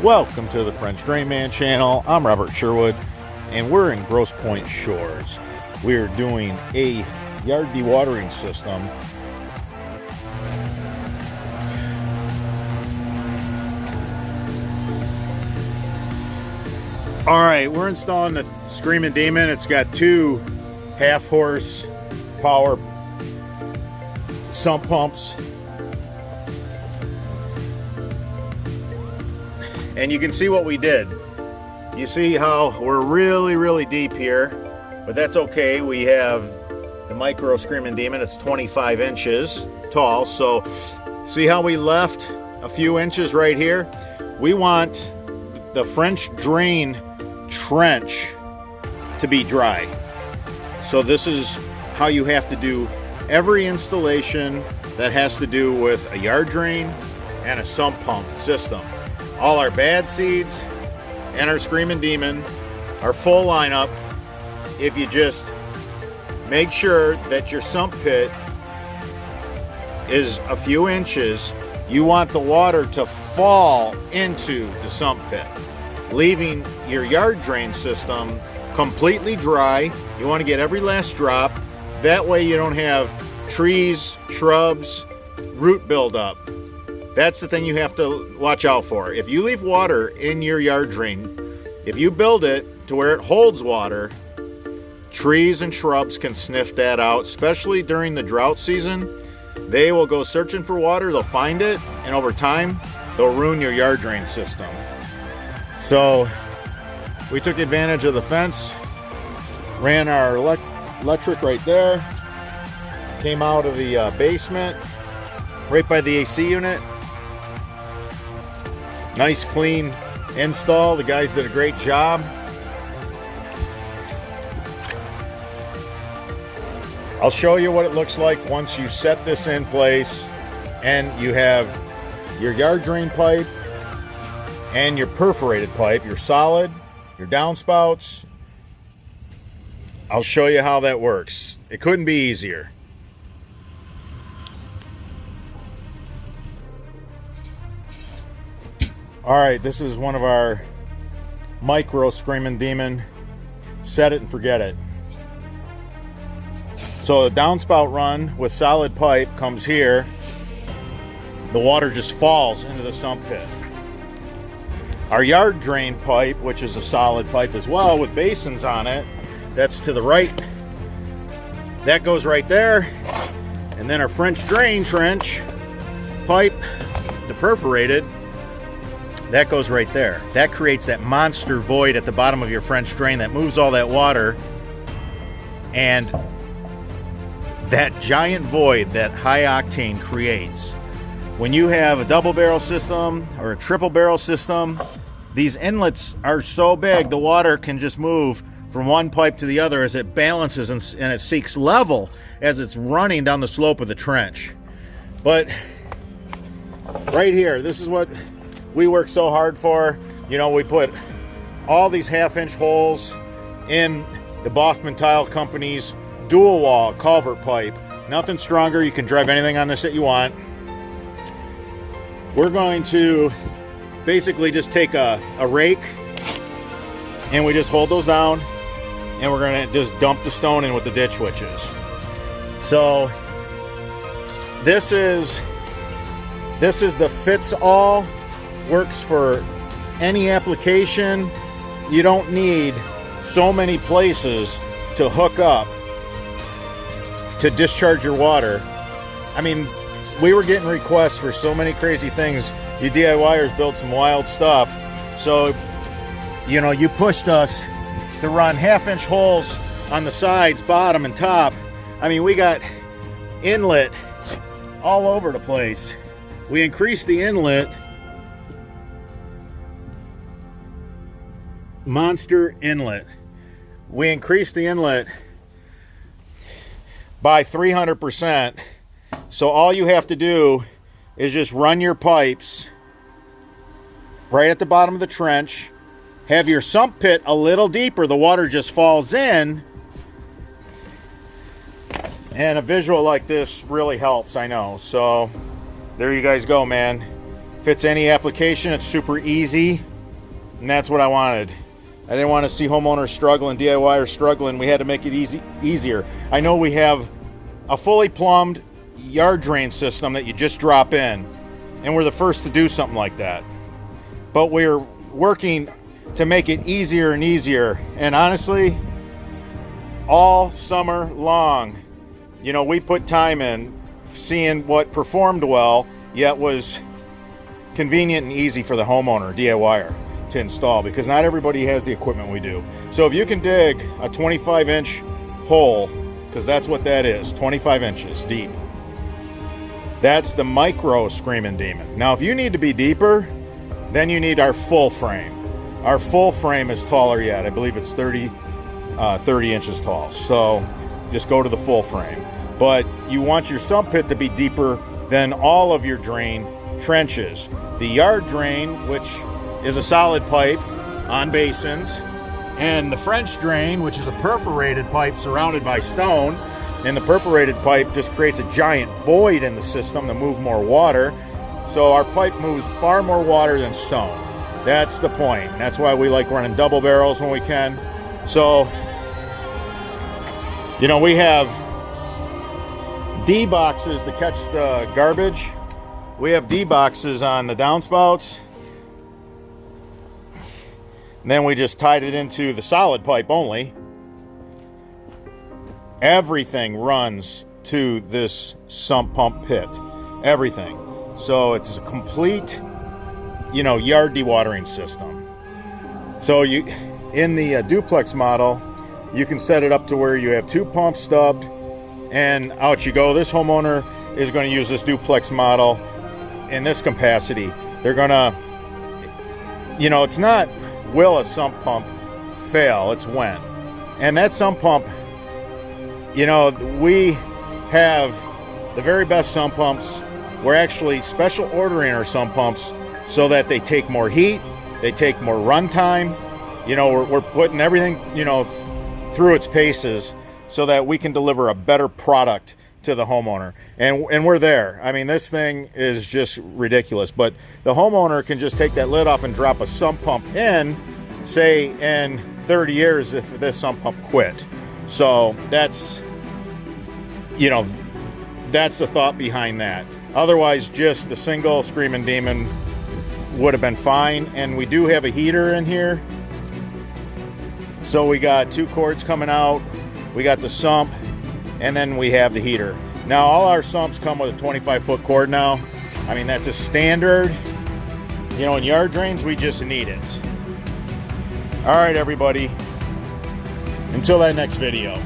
Welcome to the French Drain Man channel. I'm Robert Sherwood, and we're in Grosse Pointe Shores. We're doing a yard dewatering system. All right, we're installing the Screamin Demon. It's got two half-horse power sump pumps. And you can see what we did. You see how we're really deep here, but that's okay. We have the micro Screamin Demon. It's 25 inches tall. So see how we left a few inches right here? We want the French drain trench to be dry. So this is how you have to do every installation that has to do with a yard drain and a sump pump system. All our bad seeds and our Screamin Demon are full lineup. If you just make sure that your sump pit is a few inches, you want the water to fall into the sump pit, leaving your yard drain system completely dry. You want to get every last drop. That way you don't have trees, shrubs, root buildup. That's the thing you have to watch out for. If you leave water in your yard drain, if you build it to where it holds water, trees and shrubs can sniff that out, especially during the drought season. They will go searching for water, they'll find it, and over time, they'll ruin your yard drain system. So we took advantage of the fence, ran our electric right there, came out of the basement, right by the AC unit. Nice clean install. The guys did a great job. I'll show you what it looks like once you set this in place and you have your yard drain pipe and your perforated pipe, your solid, your downspouts. I'll show you how that works. It couldn't be easier. All right, this is one of our micro Screamin Demon. Set it and forget it. So the downspout run with solid pipe comes here. The water just falls into the sump pit. Our yard drain pipe, which is a solid pipe as well with basins on it, that's to the right. That goes right there. And then our French drain trench pipe, the perforated, that goes right there. That creates that monster void at the bottom of your French drain that moves all that water. And that giant void that high octane creates, when you have a double barrel system or a triple barrel system, these inlets are so big the water can just move from one pipe to the other as it balances and it seeks level as it's running down the slope of the trench. But right here, this is what we work so hard for. You know, we put all these half-inch holes in the Boffman Tile Company's dual wall culvert pipe. Nothing stronger. You can drive anything on this that you want. We're going to basically just take a rake and we just hold those down and we're going to just dump the stone in with the ditch witches. So this is the fits all. Works for any application. You don't need so many places to hook up to discharge your water. I mean, we were getting requests for so many crazy things. You DIYers build some wild stuff. So, you know, you pushed us to run half-inch holes on the sides, bottom and top. I mean, we got inlet all over the place. We increased the inlet. Monster inlet. We increased the inlet by 300%. So all you have to do is just run your pipes right at the bottom of the trench, have your sump pit a little deeper, the water just falls in, and a visual like this really helps, I know. So there you guys go, man. Fits any application. It's super easy. And that's what I wanted. I didn't want to see homeowners struggling, DIYers struggling. We had to make it easier. I know we have a fully plumbed yard drain system that you just drop in, and we're the first to do something like that. But we're working to make it easier and easier. And honestly, all summer long, you know, we put time in seeing what performed well, yet was convenient and easy for the homeowner, DIYer, to install, because not everybody has the equipment we do. So if you can dig a 25-inch hole, because that's what that is, 25 inches deep, that's the micro Screamin' Demon. Now if you need to be deeper, then you need our full frame. Our full frame is taller yet. I believe it's 30 inches tall. So just go to the full frame. But you want your sump pit to be deeper than all of your drain trenches. The yard drain, which is a solid pipe on basins, and the French drain, which is a perforated pipe surrounded by stone, and the perforated pipe just creates a giant void in the system to move more water. So our pipe moves far more water than stone. That's the point. That's why we like running double barrels when we can. So, you know, we have D boxes to catch the garbage. We have D boxes on the downspouts. And then we just tied it into the solid pipe only. Everything runs to this sump pump pit. Everything. So it's a complete, you know, yard dewatering system. So you, in the duplex model, you can set it up to where you have 2 pumps stubbed, and out you go. This homeowner is going to use this duplex model in this capacity. They're going to, you know, it's not will a sump pump fail, it's when. And that sump pump, you know, we have the very best sump pumps. We're actually special ordering our sump pumps so that they take more heat, they take more run time. You know, we're putting everything, you know, through its paces so that we can deliver a better product to the homeowner. And we're there. I mean, this thing is just ridiculous. But the homeowner can just take that lid off and drop a sump pump in, say in 30 years if this sump pump quit. So that's, you know, that's the thought behind that. Otherwise, just the single Screamin' Demon would have been fine. And we do have a heater in here. So we got 2 cords coming out. We got the sump, and then we have the heater. Now, all our sumps come with a 25-foot cord now. I mean, that's a standard. You know, in yard drains, we just need it. All right, everybody. Until that next video.